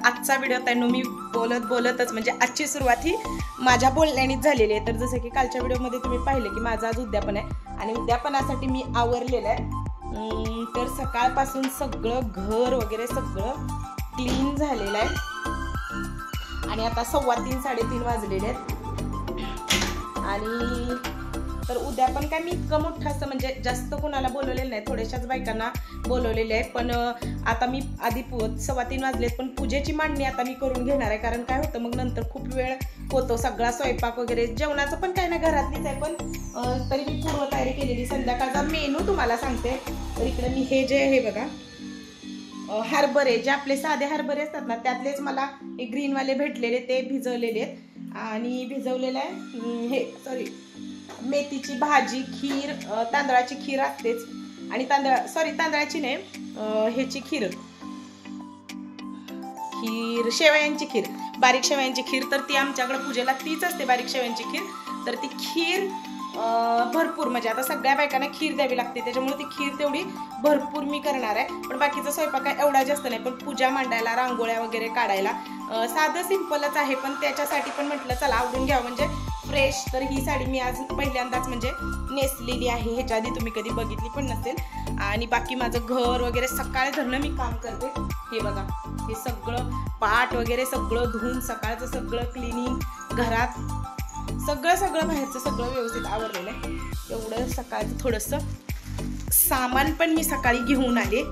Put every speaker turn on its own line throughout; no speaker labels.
आजचा व्हिडिओ त्यांना मी बोलतच म्हणजे आजची सुरुवात ही माझ्या बोलण्यानेच झालेली आहे। तर जसं की कालच्या व्हिडिओमध्ये तुम्ही पाहिलं की माझं आज उद्यापन आहे आणि उद्यापनासाठी मी आवरलेलं आहे। तर सकाळपासून सगळं घर वगैरे सगळं क्लीन झालेलं आहे आणि आता 3:15 3:30 वाजलेले आहेत। आणि तर उद्या पण काय मी इतकं मोठं असं म्हणजे जास्त कोणाला बोलवलेलं नाही, थोड्याशाच बायकांना बोलवलेले आहे। पण आता मी आधी 3:15 वाजलेत पण पूजेची मांडणी आता मी करून घेणार आहे। कारण काय होतं मग नंतर खूप वेळ होतो, सगळा स्वयंपाक वगैरे जेवणाचं पण काय ना घरातलीच आहे, पण तरी मी पूर्व तयारी केलेली। संध्याकाळचा मेनू तुम्हाला सांगते। तर इकडे मी हे जे हे बघा हरभरे, जे आपले साधे हरभरे असतात ना त्यातलेच मला हे ग्रीनवाले भेटलेले, ते भिजवलेले आहेत आणि भिजवलेलं आहे हे मेथीची भाजी, खीर, तांदळाची खीर असतेच आणि तांदळाची नाही, ह्याची खीर शेवयांची खीर, बारीक शेवयांची खीर। तर ती आमच्याकडे पूजेला तीच असते, बारीक शेवयांची खीर। तर ती खीर भरपूर म्हणजे आता सगळ्या बायकांना खीर द्यावी लागते, त्याच्यामुळे ती खीर तेवढी भरपूर मी करणार आहे। पण बाकीचा स्वयंपाक काय एवढा जास्त नाही, पण पूजा मांडायला, रांगोळ्या वगैरे काढायला साधं सिंपलच आहे, पण त्याच्यासाठी पण म्हटलं चला आवडून घ्यावं म्हणजे फ्रेश। तर ही साडी मी आज पहिल्यांदाच म्हणजे नेसलेली आहे, ह्याच्या आधी तुम्ही कधी बघितली पण नसेल। आणि बाकी माझं घर वगैरे सकाळी धरणं मी काम करते। हे बघा हे सगळं पाट वगैरे सगळं धुवून सकाळचं सगळं क्लिनिंग, घरात सगळं बाहेरचं सगळं व्यवस्थित आवरलेलं आहे। एवढं सकाळचं थोडंसं सामान पण मी सकाळी घेऊन आले।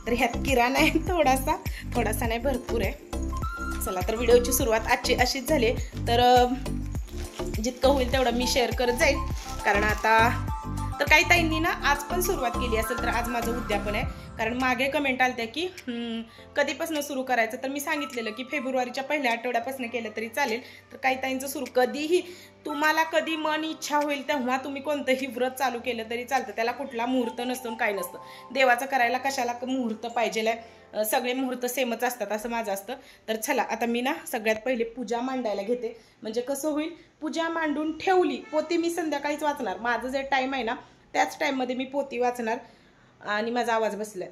तर ह्यात किराणा आहे थोडासा नाही, भरपूर आहे। चला तर व्हिडिओची सुरुवात आजची अशीच झाली। तर जितकं होईल तेवढं मी शेअर करत जाईल, कारण आता तर काही ताईंनी ना आज पण सुरुवात केली असेल तर आज माझं उद्यापन आहे। कारण मागे कमेंट आलत्या की कधीपासून सुरू करायचं, तर मी सांगितलेलं की फेब्रुवारीच्या पहिल्या आठवड्यापासून केलं तरी चालेल। तर काही ताईंचं सुरू कधीही तुम्हाला कधी मन इच्छा होईल तेव्हा तुम्ही कोणतंही व्रत चालू केलं तरी चालतं, त्याला कुठला मुहूर्त नसतो काय नसतं। देवाचं करायला कशाला मुहूर्त पाहिजे, सगळे मुहूर्त सेमच असतात असं माझं असतं। तर चला आता मी ना सगळ्यात पहिले पूजा मांडायला घेते, म्हणजे कसं होईल पूजा मांडून ठेवली, पोती मी संध्याकाळीच वाचणार, माझं जे टाइम आहे ना त्याच टाइममध्ये मी पोती वाचणार। आणि माझा आवाज बसलाय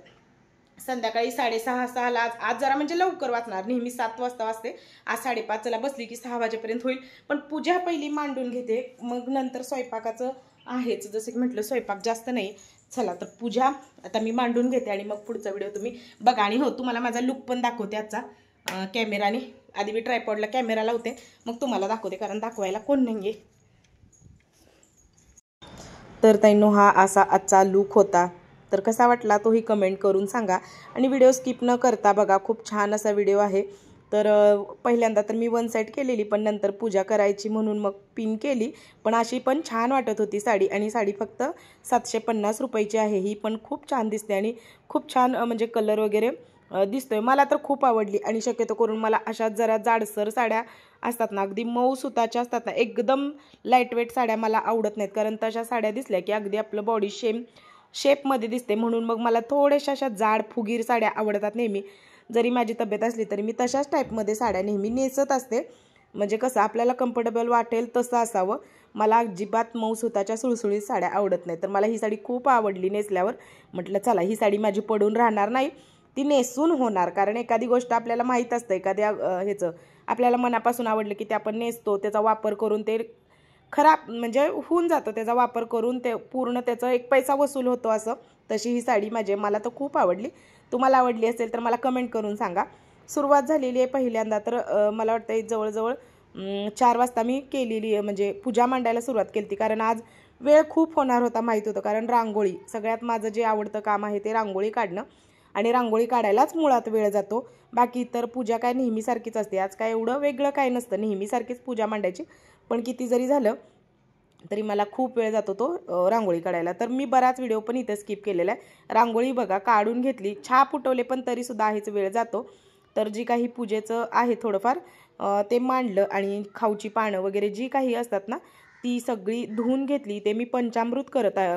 संध्याकाळी 6:30 आज जरा म्हणजे लवकर वाचणार, नेहमी 7 वाजता वाचते, आज 5:30ला बसली की 6 वाजेपर्यंत होईल। पण पूजा पहिली मांडून घेते, मग नंतर स्वयंपाकाचं आहेच, जसं की म्हटलं स्वयंपाक जास्त नाही। चला तर पूजा आता मी मांडून घेते आणि मग पुढचा व्हिडिओ तुम्ही बघा। आणि हो तुम्हाला माझा लुक पण दाखवते आजचा कॅमेराने, आधी मी ट्रायपॉडला कॅमेरा लावते मग तुम्हाला दाखवते, कारण दाखवायला कोण नाहीये। तर ताईंनो हा असा आजचा लुक होता, तर कसा वाटला तोही कमेंट करून सांगा आणि व्हिडिओ स्किप न करता बघा, खूप छान असा व्हिडिओ आहे। तर पहिल्यांदा तर मी वन साईड केलेली, पण नंतर पूजा करायची म्हणून मग पिन केली, पण अशी पण छान वाटत होती साडी। आणि साडी फक्त 750 रुपयाची आहे, ही पण खूप छान दिसते आणि खूप छान म्हणजे कलर वगैरे दिसतोय, मला तर खूप आवडली। आणि शक्यतो करून मला अशा जरा जाडसर साड्या असतात ना, अगदी मऊ सुताच्या असतात ना, एकदम लाईटवेट साड्या मला आवडत नाहीत, कारण तशा साड्या दिसल्या की अगदी आपलं बॉडी शेपमध्ये दिसते, म्हणून मग मला थोड्याशा अशा जाड फुगीर साड्या आवडतात नेहमी। जरी माझी तब्येत असली तरी मी तशाच टाईपमध्ये साड्या नेहमी नेसत असते, म्हणजे कसं आपल्याला कम्फर्टेबल वाटेल तसं असावं। मला अजिबात मऊ सुताच्या सुळसुळीत साड्या आवडत नाही। तर मला ही साडी खूप आवडली नेसल्यावर, म्हटलं चला ही साडी माझी पडून राहणार नाही, ती नेसून होणार। कारण एखादी गोष्ट आपल्याला माहीत असतं, एखाद्या ह्याचं आपल्याला मनापासून आवडलं की ते आपण नेसतो, त्याचा वापर करून ते खराब म्हणजे होऊन जातं, त्याचा वापर करून ते पूर्ण त्याचा एक पैसा वसूल होतो असं। तशी ही साडी मला तर खूप आवडली, तुम्हाला आवडली असेल तर मला कमेंट करून सांगा। सुरुवात झालेली आहे पहिल्यांदा, तर मला वाटतं जवळजवळ 4 वाजता मी केलेली म्हणजे पूजा मांडायला सुरुवात केली, कारण आज वेळ खूप होणार होता माहीत होतं। कारण रांगोळी सगळ्यात माझं जे आवडतं काम आहे ते रांगोळी काढणं, आणि रांगोळी काढायलाच मुळात वेळ जातो। बाकी तर पूजा काय नेहमीसारखीच असते, आज काय एवढं वेगळं काय नसतं, नेहमीसारखीच पूजा मांडायची। पण किती जरी झालं तरी मला खूप वेळ जातो तो रांगोळी काढायला। तर मी बराच व्हिडिओ पण इथे स्किप केलेला आहे। रांगोळी बघा काढून घेतली, छाप उठवले, पण तरीसुद्धा आहेच वेळ जातो। तर जी काही पूजेचं आहे थोडंफार ते मांडलं, आणि खाऊची पानं वगैरे जी काही असतात ना ती सगळी धुवून घेतली। ते मी पंचामृत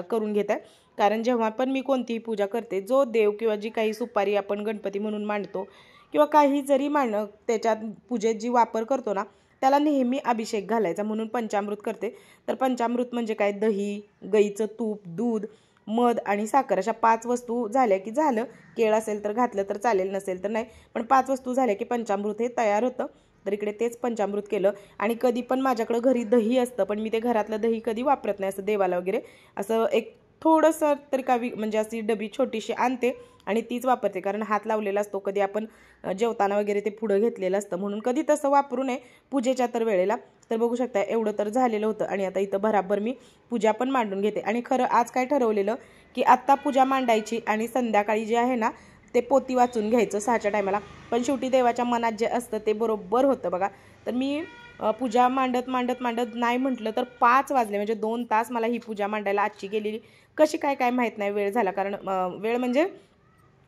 करून घेत आहे, कारण जेव्हा पण मी कोणतीही पूजा करते, जो देव किंवा जी काही सुपारी आपण गणपती म्हणून मांडतो किंवा काही जरी त्याच्यात पूजेत जी वापर करतो ना त्याला नेहमी अभिषेक घालायचा, म्हणून पंचामृत करते। तर पंचामृत म्हणजे काय, दही, गाईचं तूप, दूध, मध आणि साखर अशा 5 वस्तू झाल्या की झालं. केळ असेल तर घातलं तर चालेल, नसेल तर नाही, पण 5 वस्तू झाल्या की पंचामृत हे तयार होतं. तर इकडे तेच पंचामृत केलं. आणि कधी पण माझ्याकडं घरी दही असतं, पण मी ते घरातलं दही कधी वापरत नाही. असं देवाला वगैरे असं एक थोडंसं तरी म्हणजे अशी डबी छोटीशी आणते आणि तीच वापरते, कारण हात लावलेला असतो. कधी आपण जेवताना वगैरे ते पुढं घेतलेलं असतं, म्हणून कधी तसं वापरू नये पूजेच्या तर वेळेला. तर बघू शकता एवढं तर झालेलं होतं. आणि आता इथं बराबर मी पूजा पण मांडून घेते. आणि खरं आज काय ठरवलेलं की आत्ता पूजा मांडायची आणि संध्याकाळी जे आहे ना ते पोती वाचून घ्यायचं 6च्या टायमाला. पण शेवटी देवाच्या मनात जे असतं ते बरोबर होतं बघा. तर मी पूजा मांडत मांडत मांडत नाही म्हटलं तर 5 वाजले, म्हणजे 2 तास मला ही पूजा मांडायला आजची गेलेली. कशी काय माहीत नाही, वेळ झाला. कारण वेळ म्हणजे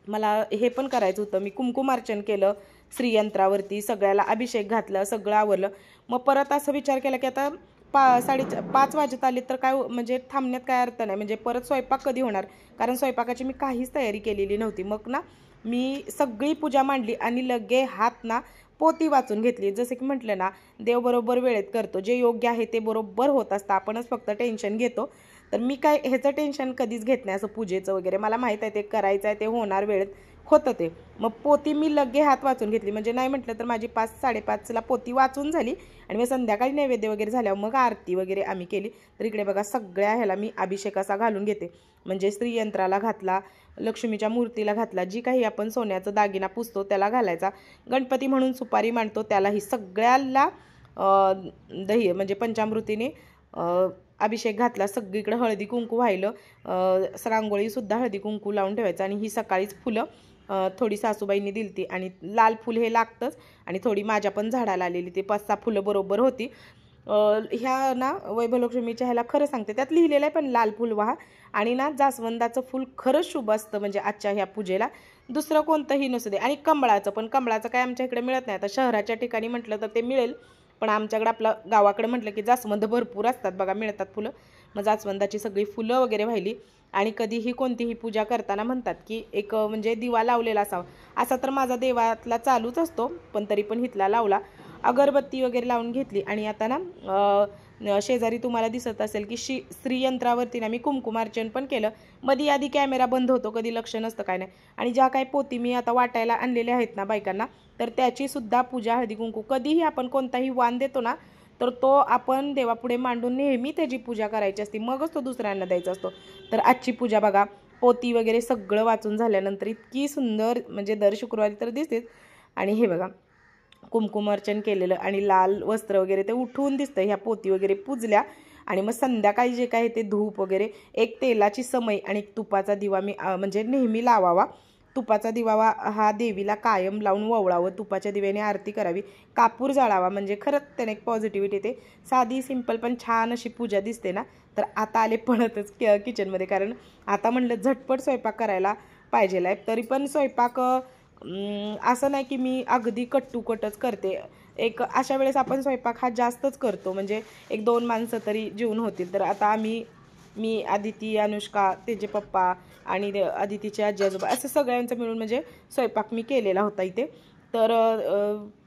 मला हे पण करायचं होतं. मी कुंकुमार्चन केलं श्रीयंत्रावरती, सगळ्याला अभिषेक घातला, सगळं आवरलं. मग परत असं विचार केला की आता 5 वाजत आले तर काय म्हणजे थांबण्यात काय अर्थ नाही, म्हणजे परत स्वयंपाक कधी होणार. कारण स्वयंपाकाची मी काहीच तयारी केलेली नव्हती. मग ना मी सगळी पूजा मांडली आणि लगे हात ना पोती वाचून घेतली. जसं की म्हटलं ना, देव बरोबर वेळेत करतो, जे योग्य आहे ते बरोबर होत असतं, आपणच फक्त टेन्शन घेतो. तर मी काय ह्याचं टेन्शन कधीच घेत नाही, असं पूजेचं वगैरे. मला माहीत आहे ते करायचं आहे, ते होणार, वेळेत होतं ते. मग पोती मी लगे हात वाचून घेतली, म्हणजे नाही म्हटलं तर माझी 5-5:30ला पोती वाचून झाली. आणि मग संध्याकाळी नैवेद्य वगैरे झाल्यावर मग आरती वगैरे आम्ही केली. तर इकडे बघा सगळ्या ह्याला मी अभिषेक असा घालून घेते, म्हणजे श्रीयंत्राला घातला, लक्ष्मीच्या मूर्तीला घातला, जी काही आपण सोन्याचा दागिना पुसतो त्याला घालायचा, गणपती म्हणून सुपारी मांडतो त्यालाही, सगळ्याला दही म्हणजे पंचामृतीने अभिषेक घातला. सगळीकडे हळदी कुंकू व्हायलं, रांगोळीसुद्धा हळदी कुंकू लावून ठेवायचं. आणि ही सकाळीच फुलं थोडी सासूबाईंनी दिलती, आणि लाल फुल हे लागतंच, आणि थोडी माझ्या पण झाडाला आलेली, ते 5-6 फुलं बरोबर होती. ह्या ना वैभवलक्ष्मीच्या ह्याला खरं सांगते त्यात लिहिलेलं आहे पण लाल फुल वाहा. आणि ना जास्वंदाचं फुल खरंच शुभ असतं, म्हणजे आजच्या ह्या पूजेला दुसरं कोणतंही नसू दे. आणि कमळाचं पण, कमळाचं काय आमच्या इकडे मिळत नाही. आता शहराच्या ठिकाणी म्हटलं तर ते मिळेल, पण आमच्याकडे आपलं गावाकडे म्हटलं की जास्वंद भरपूर असतात बघा, मिळतात फुलं. मग जास्वंदाची सगळी फुलं वगैरे वाहिली. आणि कधीही कोणतीही पूजा करताना म्हणतात की एक म्हणजे दिवा लावलेला असावा. असा तर माझा देवातला चालूच असतो, पण तरी पण हितला लावला. अगरबत्ती वगैरे लावून घेतली. आणि आता ना शेजारी तुम्हाला दिसत असेल की श्रीयंत्रावरती ना मी कुंकुमार्चन पण केलं. मध्ये आधी कॅमेरा बंद होतो, कधी लक्ष नसतं काय नाही. आणि ज्या काही पोती मी आता वाटायला आणलेल्या आहेत ना बायकांना, तर त्याची सुद्धा पूजा हळदी कुंकू, कधीही आपण कोणताही वाण देतो ना तर तो आपण देवापुढे मांडून नेहमी त्याची पूजा करायची असते, मगच तो दुसऱ्यांना द्यायचा असतो. तर आजची पूजा बघा, पोती वगैरे सगळं वाचून झाल्यानंतर इतकी सुंदर, म्हणजे दर शुक्रवारी तर दिसतेच. आणि हे बघा कुंकुमार्चन केलेलं आणि लाल वस्त्र वगैरे ते उठून दिसतं, ह्या पोती वगैरे पूजल्या. आणि मग संध्याकाळी जे काही ते धूप वगैरे, एक तेलाची समई आणि एक तुपाचा दिवा मी म्हणजे नेहमी लावावा. तुपाचा दिवा हा देवीला कायम लावून ववळावं, तुपाच्या दिव्याने आरती करावी, कापूर जाळावा, म्हणजे खरंच त्याने एक पॉझिटिव्हिटी येते. साधी सिंपल पण छान अशी पूजा दिसते ना. तर आता आले पळतच किचनमध्ये, कारण आता म्हणलं झटपट स्वयंपाक करायला पाहिजे आहे. तरी पण स्वयंपाक असं नाही की मी अगदी कट्टुकटच करते. एक अशा वेळेस आपण स्वयंपाक हा जास्तच करतो, म्हणजे 1-2 माणसं तरी जेवून होतील. तर आता मी, आदिती, अनुष्का, त्याचे पप्पा आणि आदितीचे आजी आजोबा, असं सगळ्यांचं मिळून म्हणजे स्वयंपाक मी केलेला होता इथे. तर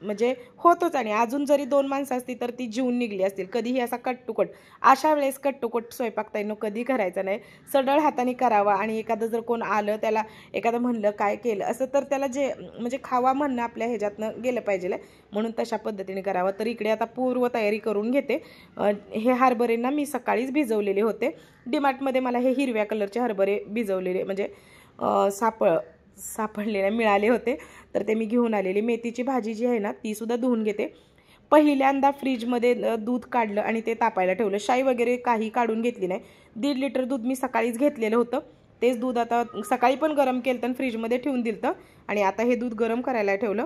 म्हणजे होतोच. आणि अजून जरी 2 माणसं असती तर ती जीवन निघली असतील. कधीही असा कट्टुकट, अशा वेळेस कट्टुकट स्वयंपाक ताईंनो कधी करायचा नाही, सडळ हाताने करावा. आणि एखादं जर कोण आलं, त्याला एखादं म्हणलं काय केलं असं, तर त्याला जे म्हणजे खावा म्हणणं आपल्या ह्याच्यातनं गेलं पाहिजे, म्हणून तशा पद्धतीने करावं. तर इकडे आता पूर्व तयारी करून घेते. हे हरभरे ना मी सकाळीच भिजवलेले होते. डीमार्टमध्ये मला हे हिरव्या कलरचे हरभरे भिजवलेले म्हणजे सापडलेले मिळाले होते, तर ते मी घेऊन आलेले. मेथीची भाजी जी आहे ना ती सुद्धा धुवून घेते. पहिल्यांदा फ्रीजमध्ये दूध काढलं आणि ते तापायला ठेवलं. शाई वगैरे काही काढून घेतली नाही. 1.5 लिटर दूध मी सकाळीच घेतलेलं होतं. तेच दूध आता सकाळी पण गरम केलं तर फ्रीजमध्ये ठेवून दिलं. आणि आता हे दूध गरम करायला ठेवलं,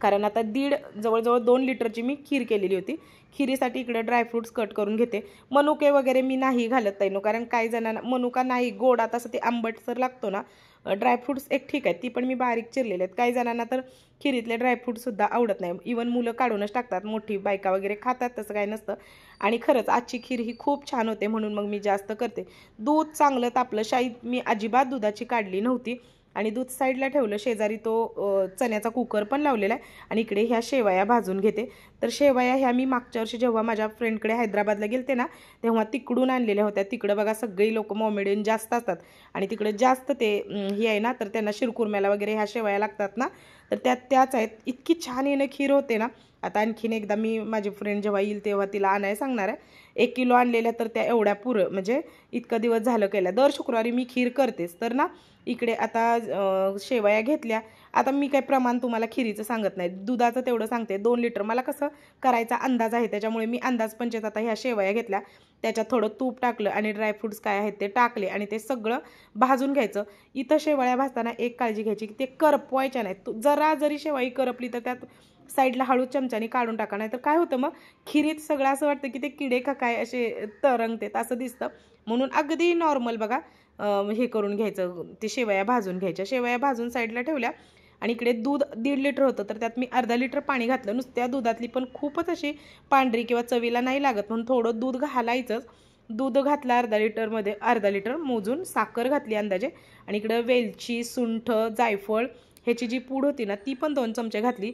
कारण आता जवळजवळ 2 लिटरची मी खीर केलेली होती. खिरीसाठी इकडे ड्रायफ्रूट्स कट करून घेते. मनुके वगैरे मी नाही घालत ताईनो, कारण काही जणांना मनुका नाही गोड, आता असं ते आंबटसर लागतो ना. ड्रायफ्रूट्स एक ठीक आहे, ती पण मी बारीक चिरलेले आहेत. काही जणांना तर खिरीतले ड्रायफ्रूटसुद्धा आवडत नाही, इवन मुलं काढूनच टाकतात, मोठी बायका वगैरे खातात, तसं काही नसतं. आणि खरंच आजची खीर ही खूप छान होते, म्हणून मग मी जास्त करते. दूध चांगलं तापलं. शाई मी अजिबात दुधाची काढली नव्हती, आणि दूध साईडला ठेवलं. शेजारी तो चण्याचा कुकर पण लावलेला आहे आणि इकडे ह्या शेवया भाजून घेते. तर शेवया ह्या मी मागच्या वर्षी जेव्हा माझ्या फ्रेंडकडे हैदराबादला गेलते ना तेव्हा तिकडून आणलेल्या होत्या. तिकडं बघा सगळी लोक मोमेडियन जास्त असतात आणि तिकडे जास्त ते हे आहे ना, तर त्यांना शिरकुर्म्याला वगैरे ह्या शेवया लागतात ना, तर त्याच आहेत. इतकी छान येणं खीर होते ना. आता आणखीन एकदा मी माझी फ्रेंड जेव्हा येईल तेव्हा तिला आणायला सांगणार आहे. 1 किलो आणलेल्या तर त्या एवढ्या म्हणजे इतका दिवस झालं केल्या. दर शुक्रवारी मी खीर करतेच. तर ना इकडे आता शेवया घेतल्या. आता मी काही प्रमाण तुम्हाला खिरीचं सांगत नाही, दुधाचं तेवढं सांगते. 2 लिटर मला कसं करायचा अंदाज आहे त्याच्यामुळे मी अंदाज पंचायत आता ह्या शेवया घेतल्या. त्याच्यात थोडं तूप टाकलं आणि ड्रायफ्रूट्स काय आहेत ते टाकले आणि ते सगळं भाजून घ्यायचं. इथं शेवया भाजताना एक काळजी घ्यायची की ते करपवायच्या नाहीत. जरा जरी शेवई करपली तर त्यात साईडला हळू चमच्याने काढून टाका. नाही तर काय होतं मग खिरीत सगळं असं वाटतं की ते किडे का काय असे तरंगतात असं दिसतं. म्हणून अगदी नॉर्मल बघा हे करून घ्यायचं. ते शेवया भाजून घ्यायच्या. शेवया भाजून साईडला ठेवल्या आणि इकडे दूध 1.5 लिटर होतं तर त्यात मी अर्धा लिटर पाणी घातलं. नुसत्या दुधातली पण खूपच अशी पांढरी किंवा चवीला नाही लागत म्हणून थोडं दूध घालायचंच. दूध घातलं अर्धा लिटरमध्ये, अर्धा लिटर मोजून. साखर घातली अंदाजे आणि इकडं वेलची, सुंठ, जायफळ ह्याची जी पूड होती ना ती पण 2 चमचे घातली.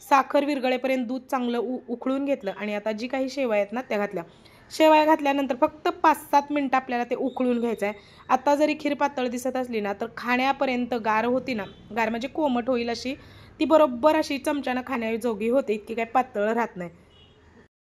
साखर विरघळेपर्यंत दूध चांगलं उकळून घेतलं आणि आता जी काही शेवया आहेत ना त्या घातल्या. शेवया घातल्यानंतर फक्त 5-7 मिनटं आपल्याला ते उकळून घ्यायचं आहे. आता जरी खीर पातळ दिसत असली ना तर खाण्यापर्यंत गार होती ना, गार म्हणजे कोमट होईल अशी, ती बरोबर अशी चमच्यानं खाण्याजोगी होते. इतकी काही पातळ राहत नाही.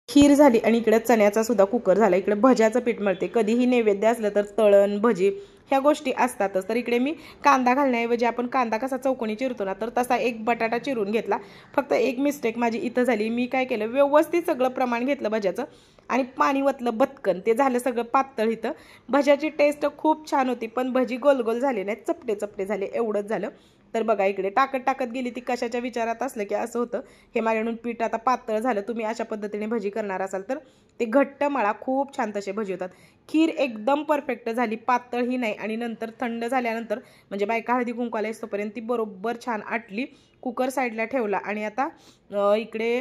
खीर झाली आणि इकडे चण्याचा सुद्धा कुकर झाला. इकडे भज्याचं पीठ मिळते. कधीही नैवेद्य असलं तर तळण भजी ह्या गोष्टी असतातच. तर इकडे मी कांदा घालण्याऐवजी आपण कांदा कसा चौकोनी चिरतो ना तर तसा एक बटाटा चिरून घेतला. फक्त एक मिस्टेक माझी इथं झाली. मी काय केलं, व्यवस्थित सगळं प्रमाण घेतलं भज्याचं आणि पाणी वतलं बत्कन. ते झालं सगळं पातळ. इथं भज्याची टेस्ट खूप छान होती पण भजी गोलगोल झाली नाहीत, चपटे चपटे झाले, एवढंच झालं. तर बघा इकडे टाकत गेली ती कशाच्या विचारात असलं की असं होतं. हे माझ्याकडून पीठ आता पातळ झालं. तुम्ही अशा पद्धतीने भजी करणार असाल तर ते घट्ट मळा, खूप छान तसे भजी होतात. खीर एकदम परफेक्ट झाली, पातळही नाही. आणि नंतर थंड झाल्यानंतर म्हणजे बायका हळदी कुंकवाला येतोपर्यंत ती बरोबर छान आटली. कुकर साईडला ठेवला आणि आता इकडे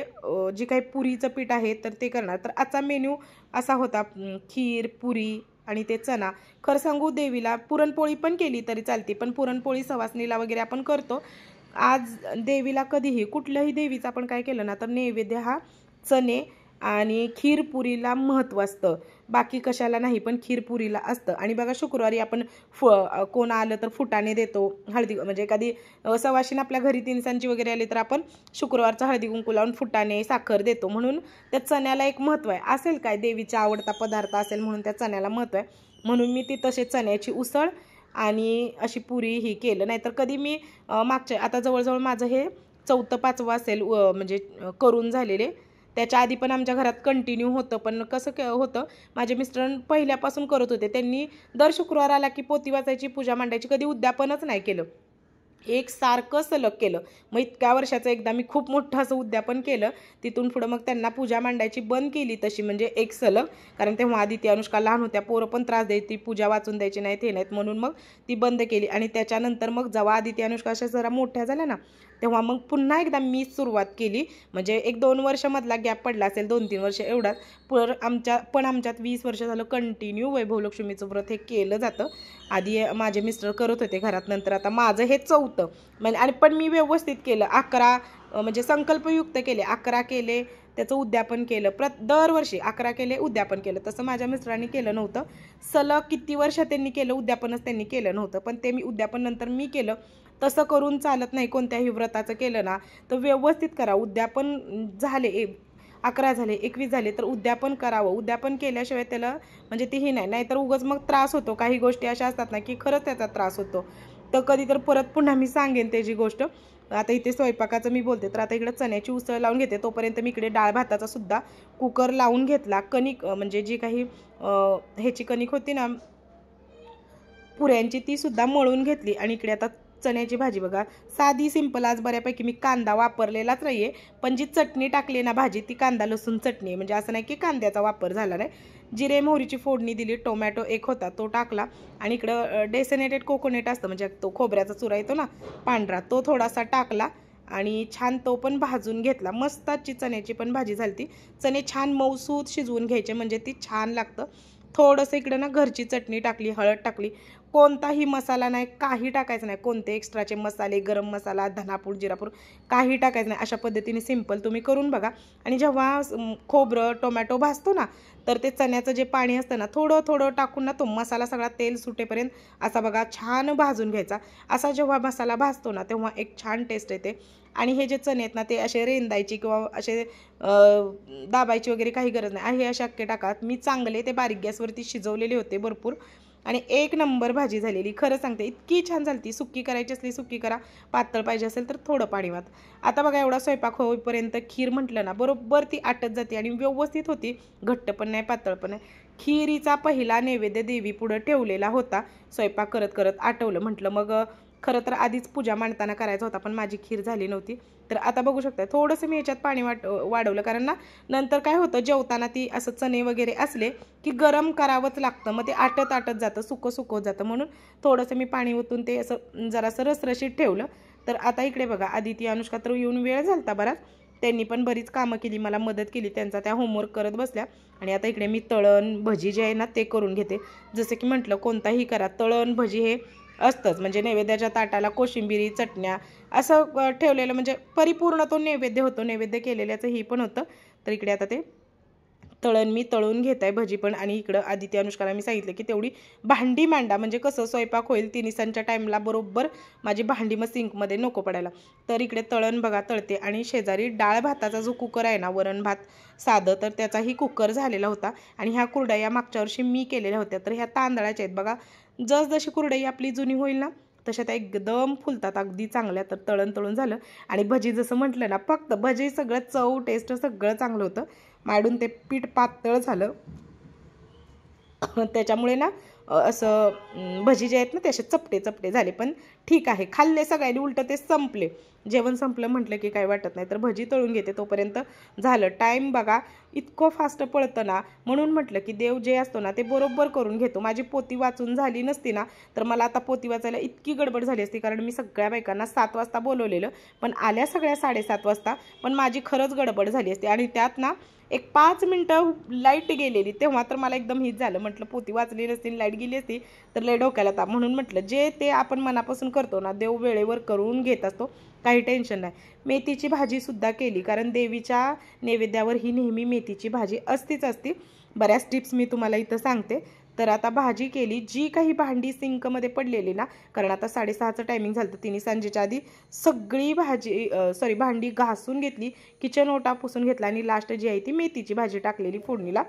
जी काही पुरीचं पीठ आहे तर ते करणार. तर आजचा मेन्यू असा होता, खीर, पुरी आणि ते चना. खरं सांगू देवीला पुरणपोळी पण केली तरी चालते, पण पुरणपोळी सवासणीला वगैरे आपण करतो. आज देवीला कधीही कुठल्याही देवीचं आपण काय केलं ना तर नैवेद्य हा चणे आणि खीरपुरीला महत्त्व असतं. बाकी कशाला नाही पण खीरपुरीला असतं. आणि बघा शुक्रवारी आपण कोण आलं तर फुटाणे देतो. हळदी म्हणजे एखादी सवाशीन आपल्या घरी 3 सांची वगैरे आली तर आपण शुक्रवारचा हळदी कुंकू लावून फुटाणे साखर देतो. म्हणून त्या चण्याला एक महत्त्व आहे. असेल काय देवीचा आवडता पदार्थ असेल म्हणून त्या चण्याला महत्त्व आहे. म्हणून मी ती तसे चण्याची उसळ आणि अशी पुरी ही केलं. नाहीतर कधी मी मागच्या आता जवळजवळ माझं हे 4-5वं असेल म्हणजे करून झालेले. त्याच्या आधी पण आमच्या घरात कंटिन्यू होतं. पण कसं होतं, माझे मिस्टर पहिल्यापासून करत होते. त्यांनी दर शुक्रवार आला की पोती वाचायची, पूजा मांडायची, कधी उद्यापनच नाही केलं. एक सारखं सलग केलं. मग इतक्या वर्षाचं एकदा मी खूप मोठं असं उद्यापन केलं. तिथून पुढं मग त्यांना पूजा मांडायची बंद केली तशी, म्हणजे एक सलग. कारण तेव्हा आदिती अनुष्का लहान होत्या, पोरं पण त्रास द्यायची, पूजा वाचून द्यायची नाहीत हे नाहीत म्हणून मग ती बंद केली. आणि त्याच्यानंतर मग जेव्हा आदिती अनुष्का अशा जरा मोठ्या झाल्या ना तेव्हा मग पुन्हा एकदा मी सुरुवात केली. म्हणजे 1-2 वर्षामधला गॅप पडला असेल, 2-3 वर्ष एवढाच. आमच्यात 20 वर्ष झालं कंटिन्यू वैभवलक्ष्मीचं व्रत हे केलं जातं. आधी माझे मिस्टर करत होते घरात, नंतर आता माझं हे 4थं म्हणजे. आणि पण मी व्यवस्थित केलं. 11 म्हणजे संकल्पयुक्त केले, 11 केले, त्याचं उद्यापन केलं. दरवर्षी 11 केले, उद्यापन केलं. तसं माझ्या मिस्टरांनी केलं नव्हतं. सलग किती वर्ष त्यांनी केलं, उद्यापनच त्यांनी केलं नव्हतं. पण ते मी उद्यापन नंतर मी केलं. तसं करून चालत नाही. कोणत्याही व्रताचं केलं ना तर व्यवस्थित करा. उद्यापन झाले 11 झाले, 21 झाले तर उद्यापन करावं. उद्यापन केल्याशिवाय त्याला म्हणजे तीही नाही, नाहीतर उगाच मग त्रास होतो. काही गोष्टी अशा असतात ना की खरंच त्याचा त्रास होतो. तर कधी तर परत पुन्हा मी सांगेन त्याची गोष्ट. आता इथे स्वयंपाकाचं मी बोलते. तर आता इकडे चण्याची उसळ लावून घेते. तोपर्यंत मी इकडे डाळ भाताचा सुद्धा कुकर लावून घेतला. कणिक म्हणजे जी काही ह्याची कणिक होती ना पुऱ्यांची ती सुद्धा मळून घेतली. आणि इकडे आता चण्याची भाजी बघा, साधी सिंपल. आज बऱ्यापैकी मी कांदा वापरलेलाच नाही आहे, पण जी चटणी टाकली ना भाजी ती कांदा लसूण चटणी आहे. म्हणजे असं नाही की कांद्याचा वापर झाला नाही. जिरे मोहरीची फोडणी दिली. टोमॅटो एक होता तो टाकला. आणि इकडं डेसेनेटेड कोकोनट असतं म्हणजे तो खोबऱ्याचा चुरा येतो ना पांढरा, तो थोडासा टाकला आणि छान तो पण भाजून घेतला. मस्त आजची चण्याची पण भाजी झाली. चणे छान मऊसूत शिजवून घ्यायचे म्हणजे ती छान लागतं. थोडंसं इकडं ना घरची चटणी टाकली, हळद टाकली. कोणताही मसाला नाही, काही टाकायचं नाही, कोणते एक्स्ट्राचे मसाले, गरम मसाला, धनापूड, जिरापूड काही टाकायचं नाही. अशा पद्धतीने सिंपल तुम्ही करून बघा. आणि जेव्हा खोबरं टोमॅटो भाजतो ना, तर ते चण्याचं जे पाणी असतं ना, थोडं थोडं टाकून ना तो मसाला सगळा तेल सुटेपर्यंत असा बघा छान भाजून घ्यायचा. असा जेव्हा मसाला भाजतो ना, तेव्हा एक छान टेस्ट येते. आणि हे जे चणे आहेत ना, ते असे रेंदायची किंवा असे दाबायची वगैरे काही गरज नाही. हे असे अख्खे टाका. मी चांगले ते बारीक गॅसवरती शिजवलेले होते भरपूर, आणि एक नंबर भाजी झालेली. खरं सांगते, इतकी छान झाली. सुक्की करायची असली सुक्की करा, पातळ पाहिजे असेल तर थोडं पाणी वात. आता बघा एवढा स्वयंपाक होईपर्यंत खीर म्हटलं ना, बरोबर ती आटत जाते आणि व्यवस्थित होती. घट्ट पण नाही, पातळ पण नाही. खिरीचा पहिला नैवेद्य देवी पुढं ठेवलेला होता. स्वयंपाक करत करत आठवलं, म्हटलं मग खरं तर आधीच पूजा मांडताना करायचा होता, पण माझी खीर झाली नव्हती. तर आता बघू शकता, थोडंसं मी याच्यात पाणी वाढवलं, कारण ना नंतर काय होतं, जेवताना ती असं चणे वगैरे असले की गरम करावंच लागतं, मग ते आटत आटत जातं, सुकं सुकं जातं. म्हणून थोडंसं मी पाणी ओतून ते असं जरासं रसरशीत ठेवलं. तर आता इकडे बघा, आदिती अनुष्का तर येऊन वेळ झालता बराच. त्यांनी पण बरीच कामं केली, मला मदत केली, त्यांचा त्या होमवर्क करत बसल्या. आणि आता इकडे मी तळण भजी जे आहे ना ते करून घेते. जसं की म्हटलं, कोणताही करा, तळण भजी हे असतंच. म्हणजे नैवेद्याच्या ताटाला कोशिंबिरी, चटण्या असं ठेवलेलं म्हणजे परिपूर्ण तो नैवेद्य होतो. नैवेद्य केलेल्याचं ही पण होतं. तर इकडे आता ते तळण मी तळून घेत आहे भजी पण. आणि इकडं आदित्य अनुष्काला मी सांगितलं की तेवढी भांडी मांडा, म्हणजे कसं स्वयंपाक होईल तिन्हीसांच्या टाईमला बरोबर माझी भांडी मग सिंकमध्ये नको पडायला. तर इकडे तळण बघा तळते. आणि शेजारी डाळ भाताचा जो कुकर आहे ना, वरण भात साधं, तर त्याचाही कुकर झालेला होता. आणि ह्या कुरडया मागच्या वर्षी मी केलेल्या होत्या, तर ह्या तांदळाच्या आहेत बघा. जसजशी कुरडई आपली जुनी होईल ना, तशा त्या एकदम फुलतात अगदी चांगल्या. तर तळण तळून झालं. आणि भजी जसं म्हटलं ना, फक्त भजी सगळं चव टेस्ट सगळं चांगलं होतं. मांडून ते पीठ पातळ झालं, त्याच्यामुळे ना असं भजी जे आहेत ना ते असे चपटे चपटे झाले. पण ठीक आहे, खाल्ले सगळ्यांनी, उलट ते संपले. जेवण संपलं म्हटलं की काय वाटत नाही. तर भजी तळून घेते, तोपर्यंत झालं. टाईम बघा इतकं फास्ट पळतं ना, म्हणून म्हटलं की देव जे असतो ना ते बरोबर करून घेतो. माझी पोती वाचून झाली नसती ना, तर मला आता पोती वाचायला इतकी गडबड झाली असती, कारण मी सगळ्या बायकांना 7 वाजता बोलवलेलं, पण आल्या सगळ्या 7:30 वाजता. पण माझी खरंच गडबड झाली असती. आणि त्यात ना एक 5 मिनटं लाईट गेलेली, तेव्हा तर मला एकदम हीच झालं. म्हटलं पोती वाचली नसती, लाईट गेली असती तर लय डोक्याला ताप. म्हणून म्हटलं जे ते आपण मनापासून करतो ना, देव वेळेवर करून घेत असतो, काही टेन्शन नाही. मेथीची भाजीसुद्धा केली, कारण देवीच्या नैवेद्यावर ही नेहमी मेथीची भाजी असतीच असती. बऱ्याच टिप्स मी तुम्हाला इथं सांगते. तर आता भाजी केली. जी काही भांडी सिंकमध्ये पडलेली ना, कारण आता 6:30चं टायमिंग झालं, तर तिने सांजेच्या आधी सगळी भांडी घासून घेतली, किचन ओटा पुसून घेतला, आणि लास्ट जी आहे ती मेथीची भाजी टाकलेली फोडणीला.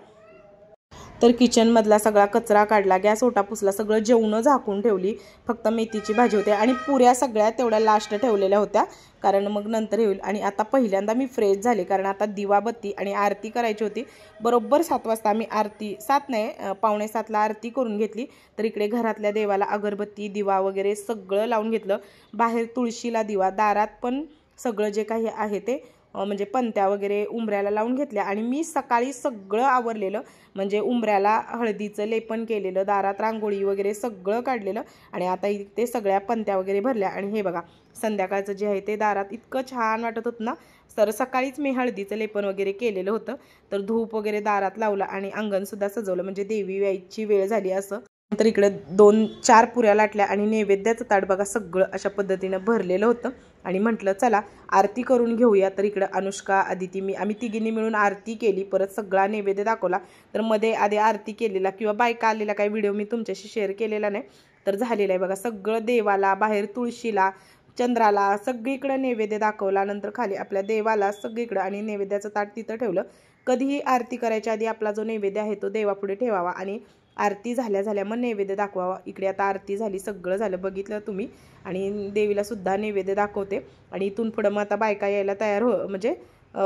तर किचनमधला सगळा कचरा काढला, गॅस ओटा पुसला, सगळं जेवणं झाकून ठेवली. फक्त मेथीची भाजी होते. आणि पुऱ्या सगळ्या तेवढ्या लास्ट ठेवलेल्या होत्या, कारण मग नंतर येईल. आणि आता पहिल्यांदा मी फ्रेश झाले, कारण आता दिवाबत्ती आणि आरती करायची होती. बरोबर 7 वाजता आम्ही आरती, 7 नाही 6:45ला आरती करून घेतली. तर इकडे घरातल्या देवाला अगरबत्ती, दिवा वगैरे सगळं लावून घेतलं. बाहेर तुळशीला दिवा, दारात पण सगळं जे काही आहे ते म्हणजे पंत्या वगैरे उंबऱ्याला लावून घेतल्या. आणि मी सकाळी सगळं आवरलेलं, म्हणजे उंबऱ्याला हळदीचं लेपन केलेलं, दारात रांगोळी वगैरे सगळं काढलेलं. आणि आता इथे सगळ्या पंत्या वगैरे भरल्या. आणि हे बघा संध्याकाळचं जे आहे ते दारात इतकं छान वाटत होतं ना. तर सकाळीच मी हळदीचं लेपन वगैरे केलेलं होतं. तर धूप वगैरे दारात लावला आणि अंगणसुद्धा सजवलं, म्हणजे देवी यायची वेळ झाली असं. नंतर इकडे 2-4 पुऱ्या लाटल्या आणि नैवेद्याचं ताट बघा सगळं अशा पद्धतीनं भरलेलं होतं. आणि म्हटलं चला आरती करून घेऊया. तर इकडं अनुष्का, आदिती, आम्ही तिघींनी मिळून आरती केली. परत सगळा नैवेद्य दाखवला. तर मध्ये आधी आरती केलेला किंवा बायका आलेला काही व्हिडिओ मी तुमच्याशी शेअर केलेला नाही. तर झालेलं आहे बघा सगळं. देवाला, बाहेर तुळशीला, चंद्राला सगळीकडं नैवेद्य दाखवला. नंतर खाली आपल्या देवाला सगळीकडं, आणि नैवेद्याचं ताट तिथं ठेवलं. कधीही आरती करायच्या आधी आपला जो नैवेद्य आहे तो देवापुढे ठेवावा, आणि आरती झाल्या मग नैवेद्य दाखवावा. इकडे आता आरती झाली, सगळं झालं, बघितलं तुम्ही. आणि देवीला सुद्धा नैवेद्य दाखवते. आणि इथून पुढं मग आता बायका यायला तयार म्हणजे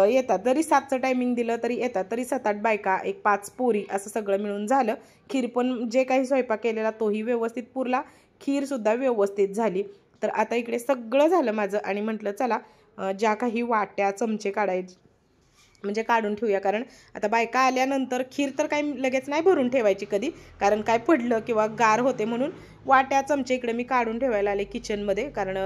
येतात. जरी 7चं टायमिंग दिलं तरी येतात. तरी 7-8 बायका, एक 5 पोरी, असं सगळं मिळून झालं. खीर पण जे काही स्वयंपाक केलेला तोही व्यवस्थित पुरला, खीरसुद्धा व्यवस्थित झाली. तर आता इकडे सगळं झालं माझं. आणि म्हटलं चला ज्या काही वाट्या, चमचे काढायचे म्हणजे काढून ठेवूया, कारण आता बायका आल्यानंतर खीर तर काही लगेच नाही भरून ठेवायची कधी, कारण काय पडलं किंवा गार होते. म्हणून वाट्या, चमचे इकडे मी काढून ठेवायला आले किचनमध्ये, कारण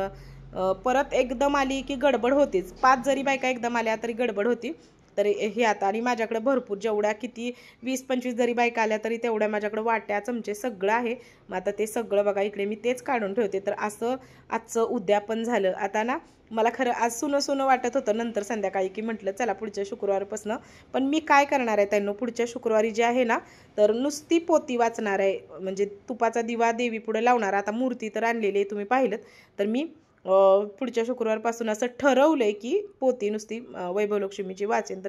परत एकदम आली की गडबड होतीच. 5 जरी बायका एकदम आल्या तरी गडबड होती. तर हे आता आणि माझ्याकडे भरपूर जेवढ्या किती 20-25 जरी बायका आल्या तरी तेवढ्या माझ्याकडे वाट्या चमचे सगळं आहे. मग आता ते सगळं बघा इकडे मी तेच काढून ठेवते. तर असं आजचं उद्यापन झालं. आता ना मला खरं आज सुनं वाटत होतं नंतर संध्याकाळी की म्हटलं चला पुढच्या शुक्रवारपासून, पण मी काय करणार आहे त्यांना पुढच्या शुक्रवारी जे आहे ना तर नुसती पोती वाचणार आहे, म्हणजे तुपाचा दिवा देवी पुढे लावणार. आता मूर्ती तर आणलेली आहे तुम्ही पाहिलं, तर मी पुढच्या शुक्रवारपासून असं ठरवलंय की पोती नुसती वैभवलक्ष्मीची वाचेन.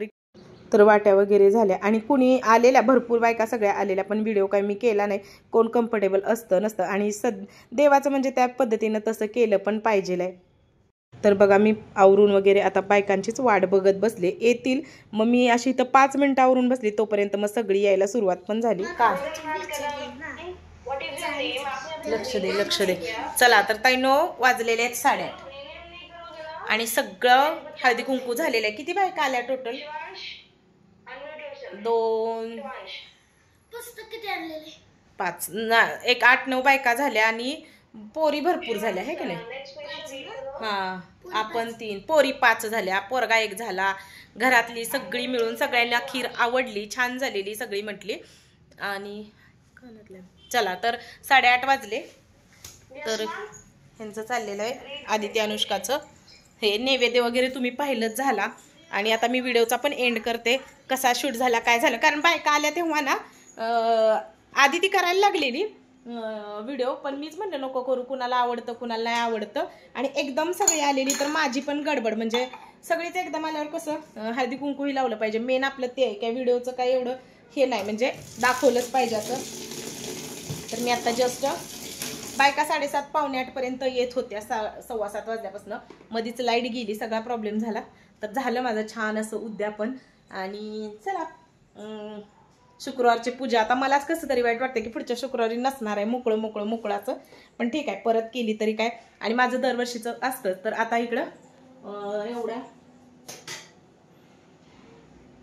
तर वाट्या वगैरे झाल्या आणि कुणी आलेल्या भरपूर बायका सगळ्या आलेल्या, पण व्हिडिओ काही मी केला नाही. कोण कम्फर्टेबल असतं नसतं आणि देवाचं म्हणजे त्या पद्धतीनं तसं केलं पण पाहिजे. तर बघा मी आवरून वगैरे आता बायकांचीच वाट बघत बसले, येतील. मग मी अशी इथं 5 मिनिटं आवरून बसली तोपर्यंत मग सगळी यायला सुरुवात पण झाली. का लक्ष दे. चला तर ताईनो वाजलेले आहेत 8:30 आणि सगळं हळदी कुंकू झालेलं आहे. किती बायका आल्या टोटल? 2 5 एक 8-9 बायका झाल्या आणि पोरी भरपूर झाल्या आहे की नाही. हां आपण 3 पोरी 5 झाल्या, पोरगा 1 झाला. घरातली सगळी मिळून सगळ्यांना खीर आवडली, छान झालेली सगळी म्हटली. आणि चला तर 8:30 वाजले. तर ह्यांचं चाललेलं आहे आदित्य अनुष्काचं हे नैवेद्य वगैरे तुम्ही पाहिलंच झाला. आणि आता मी व्हिडिओचा पण एंड करते, कसा शूट झाला काय झालं, कारण बायका आल्या तेव्हा ना आधी ती करायला लागलेली व्हिडिओ, पण मीच म्हणलं नको करू, कुणाला आवडतं कुणाला नाही आवडतं. आणि एकदम सगळी आलेली तर माझी पण गडबड, म्हणजे सगळीच एकदम आल्यावर कसं हळदी कुंकूही लावलं पाहिजे. मेन आपलं ते आहे काय व्हिडिओचं काय एवढं हे नाही, म्हणजे दाखवलंच पाहिजे असं. तर मी आता जस्ट बायका 7:30 पावणे 8 पर्यंत येत होत्या, 7:15 वाजल्यापासून. मधीच लाईट गेली, सगळा प्रॉब्लेम झाला. तर झालं माझं छान असं उद्यापन. आणि चला शुक्रवारची पूजा आता मलाच कसं तरी वाईट वाटतं की पुढच्या शुक्रवारी नसणार आहे, मोकळाचं. पण ठीक आहे, परत केली तरी काय. आणि माझं दरवर्षीचं असतं. तर आता इकडं एवढ्या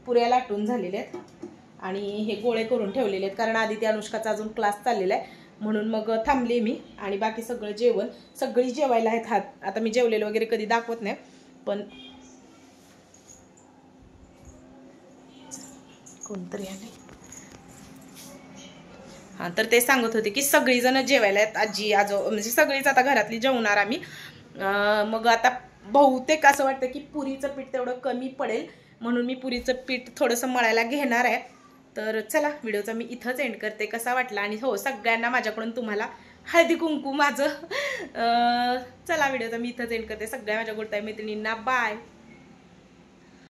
पुऱ्या लाटून झालेल्या आहेत आणि हे गोळे करून ठेवलेले आहेत, कारण आधी ते अनुष्काचा अजून क्लास चाललेला आहे म्हणून मग थांबले मी. आणि बाकी सगळं जेवण सगळी जेवायला आहेत. आता मी जेवलेलं वगैरे कधी दाखवत नाही, पण कोणतरी आले. हां तर ते सांगत होते की सगळीजण जेवायला आहेत, आजी आजो म्हणजे सगळीच आता घरातली जेवणार आम्ही. मग आता बहुतेक असं वाटतं की पुरीचं पीठ तेवढं कमी पडेल, म्हणून मी पुरीचं पीठ थोडंसं मळायला घेणार आहे. तर चला व्हिडिओचा मी इथंच एंड करते. कसा वाटला, आणि हो सगळ्यांना माझ्याकडून तुम्हाला हळदी कुंकू माझं. चला व्हिडिओचा मी इथंच एंड करते. सगळ्या माझ्या गोडताई मैत्रिणींना बाय.